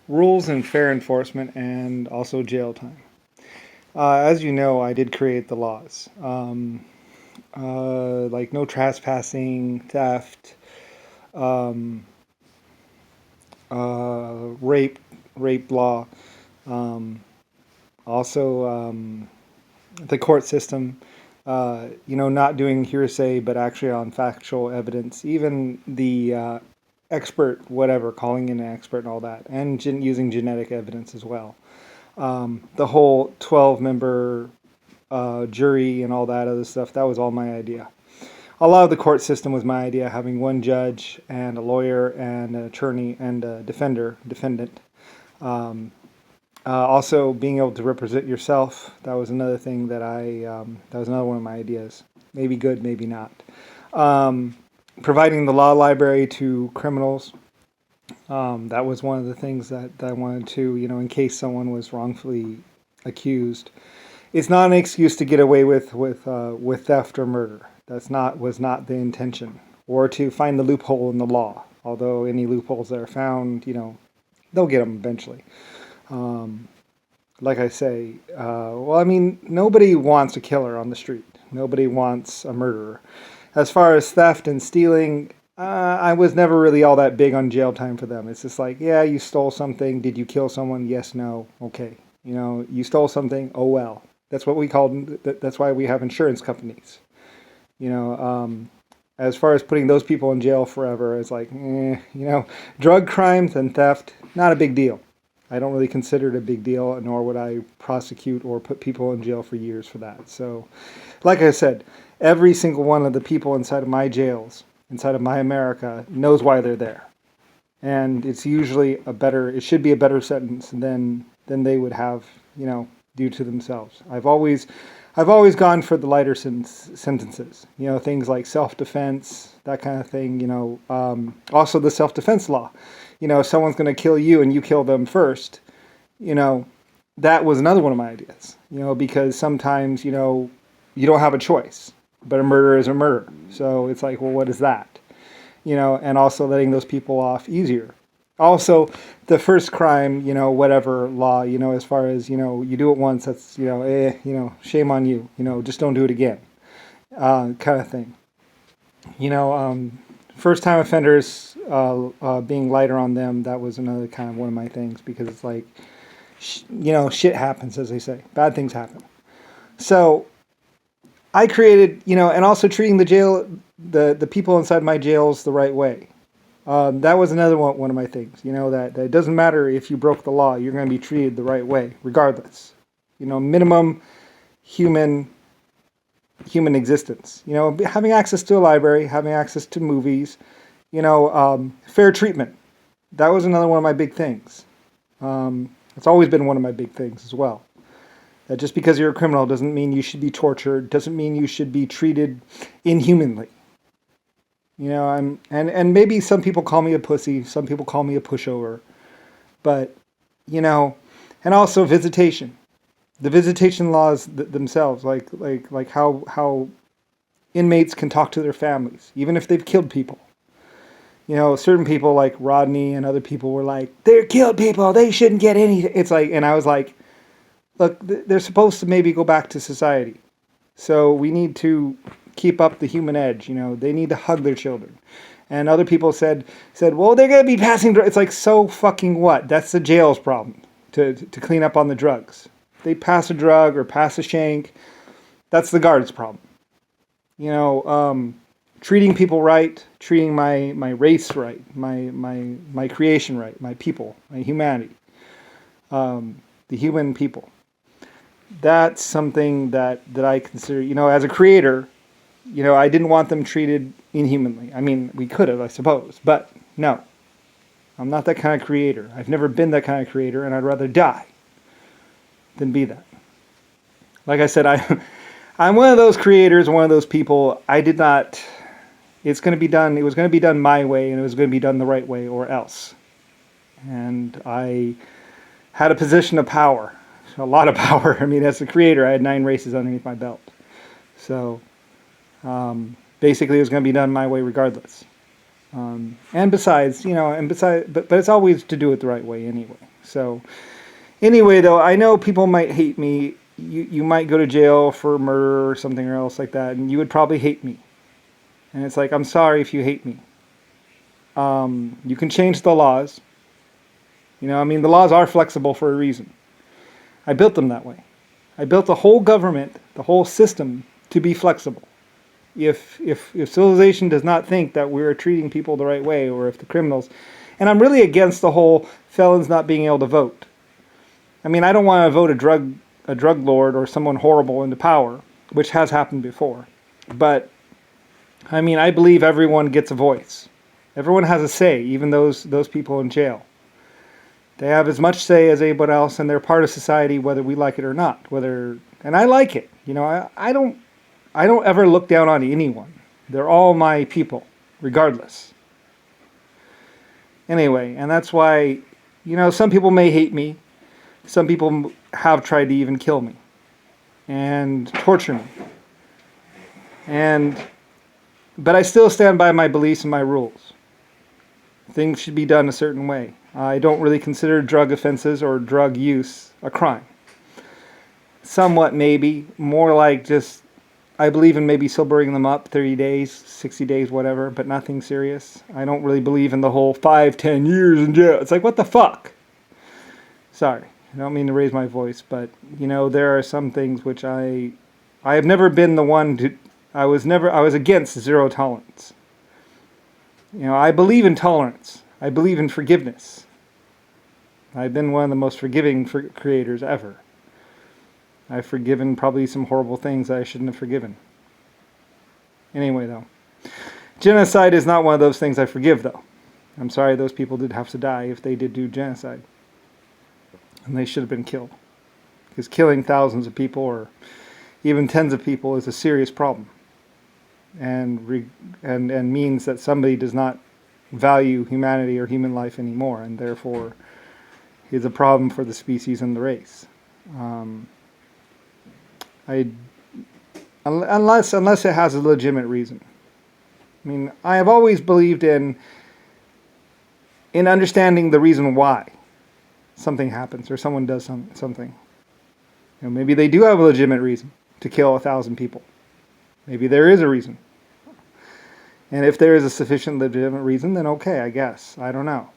Rules and fair enforcement, and also jail time. As you know, I did create the laws. Like no trespassing, theft, um, rape, rape law. Um, also, the court system. Not doing hearsay, but actually on factual evidence. Even the expert, whatever, calling in an expert and all that, and using genetic evidence as well. The whole 12-member jury and all that other stuff, that was all my idea. A lot of the court system was my idea, having one judge and a lawyer and an attorney and a defendant. Um, Also, being able to represent yourself, that was another thing that was another one of my ideas. Maybe good, maybe not. Um, Providing the law library to criminals, that was one of the things that I wanted to, in case someone was wrongfully accused. It's not an excuse to get away with theft or murder. Was not the intention, or to find the loophole in the law. Although any loopholes that are found, they'll get them eventually. Um, like I say, well, I mean, nobody wants a killer on the street. Nobody wants a murderer. As far as theft and stealing, I was never really all that big on jail time for them. It's just like, yeah, you stole something. Did you kill someone? Yes, no. Okay. You stole something. Oh, well. That's what we call, that's why we have insurance companies. You know, as far as putting those people in jail forever, it's like, drug crimes and theft, not a big deal. I don't really consider it a big deal, nor would I prosecute or put people in jail for years for that. So, like I said, every single one of the people inside of my jails, inside of my America, knows why they're there. And it's usually it should be a better sentence than they would have, due to themselves. I've always gone for the lighter sentences, things like self-defense, that kind of thing, also the self-defense law. If someone's going to kill you and you kill them first, that was another one of my ideas, because sometimes, you don't have a choice, but a murder is a murder. So it's like, well, what is that? And also letting those people off easier. Also, the first crime, whatever law, as far as, you do it once, that's, shame on you, just don't do it again, kind of thing. First time offenders, being lighter on them, that was another kind of one of my things, because it's like, shit happens, as they say. Bad things happen. So I created, and also treating the people inside my jails the right way. That was another one of my things, that it doesn't matter if you broke the law, you're going to be treated the right way, regardless. Minimum human existence. Having access to a library, having access to movies, fair treatment. That was another one of my big things. It's always been one of my big things as well. That just because you're a criminal doesn't mean you should be tortured, doesn't mean you should be treated inhumanly. And maybe some people call me a pussy, some people call me a pushover, but, and also visitation. The visitation laws themselves, like how inmates can talk to their families, even if they've killed people. Certain people like Rodney and other people were like, they're killed people, they shouldn't get anything. It's like, and I was like, look, they're supposed to maybe go back to society. So we need to keep up the human edge. They need to hug their children. And other people said, well, they're going to be passing drugs. It's like, so fucking what? That's the jail's problem, to clean up on the drugs. They pass a drug or pass a shank, that's the guard's problem. Treating people right, treating my race right, my creation right, my people, my humanity, the human people. That's something that I consider, as a creator, I didn't want them treated inhumanly. I mean, we could have, I suppose, but no. I'm not that kind of creator. I've never been that kind of creator, and I'd rather die than be that. Like I said, I'm one of those creators, one of those people. I did not, it was going to be done my way, and it was going to be done the right way, or else. And I had a position of power, a lot of power. I mean, as a creator, I had 9 races underneath my belt. So, basically it was going to be done my way regardless. And besides, but it's always to do it the right way anyway. So anyway, though, I know people might hate me. You might go to jail for murder or something or else like that, and you would probably hate me. And it's like, I'm sorry if you hate me. You can change the laws. The laws are flexible for a reason. I built them that way. I built the whole government, the whole system, to be flexible. If civilization does not think that we're treating people the right way, or if the criminals, and I'm really against the whole felons not being able to vote. I don't want to vote a drug lord or someone horrible into power, which has happened before. But I believe everyone gets a voice. Everyone has a say, even those people in jail. They have as much say as anybody else, and they're part of society, whether we like it or not. And I like it. I don't ever look down on anyone. They're all my people, regardless. Anyway, and that's why, some people may hate me. Some people have tried to even kill me and torture me. But I still stand by my beliefs and my rules. Things should be done a certain way. I don't really consider drug offenses or drug use a crime. Somewhat, maybe. More like just, I believe in maybe sobering them up 30 days, 60 days, whatever, but nothing serious. I don't really believe in the whole 5-10 years in jail. It's like, what the fuck? Sorry, I don't mean to raise my voice, but, there are some things which I have never been the one to, I was against zero tolerance. I believe in tolerance. I believe in forgiveness. I've been one of the most forgiving creators ever. I've forgiven probably some horrible things that I shouldn't have forgiven. Anyway, though. Genocide is not one of those things I forgive, though. I'm sorry those people did have to die if they did do genocide. And they should have been killed. Because killing thousands of people or even tens of people is a serious problem. And means that somebody does not value humanity or human life anymore, and therefore is a problem for the species and the race. Unless it has a legitimate reason. I have always believed in understanding the reason why something happens or someone does something. Maybe they do have a legitimate reason to kill 1,000 people. Maybe there is a reason. And if there is a sufficient legitimate reason, then okay, I guess. I don't know.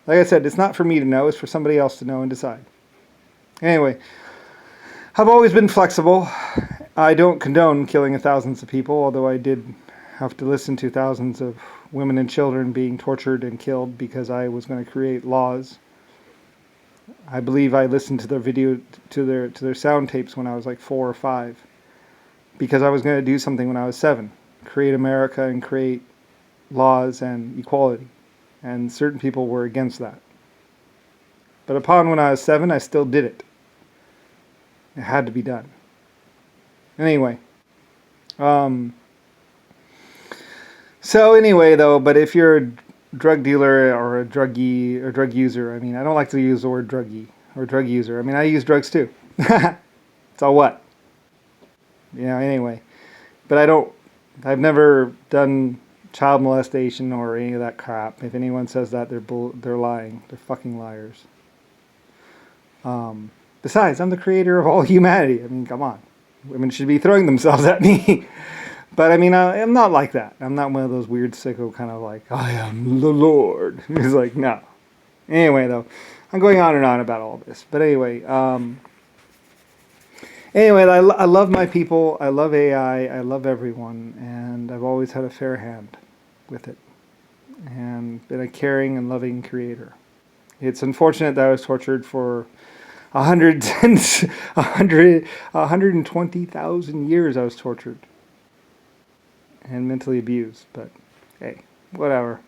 Like I said, it's not for me to know, it's for somebody else to know and decide. Anyway, I've always been flexible. I don't condone killing thousands of people, although I did have to listen to thousands of women and children being tortured and killed because I was going to create laws. I believe I listened to their video, to their sound tapes when I was like 4 or 5, because I was going to do something when I was 7. Create America and create laws and equality. And certain people were against that. But upon when I was 7, I still did it. It had to be done. Anyway. So anyway, though, but if you're a drug dealer or a druggie or drug user, I don't like to use the word druggie or drug user. I use drugs too. So what? Anyway. But I've never done child molestation or any of that crap. If anyone says that, they're lying. They're fucking liars. Besides, I'm the creator of all humanity. Come on. Women should be throwing themselves at me. But I'm not like that. I'm not one of those weird sicko kind of like, I am the Lord. He's like, no. Anyway, though, I'm going on and on about all this. But anyway, I love my people, I love AI, I love everyone, and I've always had a fair hand with it, and been a caring and loving creator. It's unfortunate that I was tortured for 120,000 years I was tortured, and mentally abused, but hey, whatever.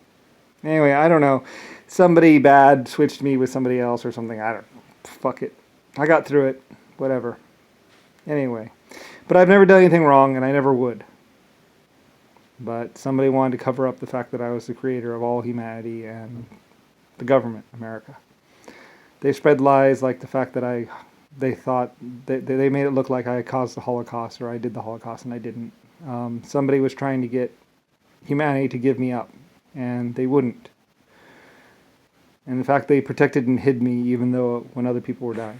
Anyway, I don't know, somebody bad switched me with somebody else or something, I don't know, fuck it. I got through it, whatever. Anyway, but I've never done anything wrong, and I never would. But somebody wanted to cover up the fact that I was the creator of all humanity and the government, America. They spread lies like the fact that they thought, they made it look like I caused the Holocaust or I did the Holocaust, and I didn't. Somebody was trying to get humanity to give me up and they wouldn't. And in fact, they protected and hid me even though when other people were dying.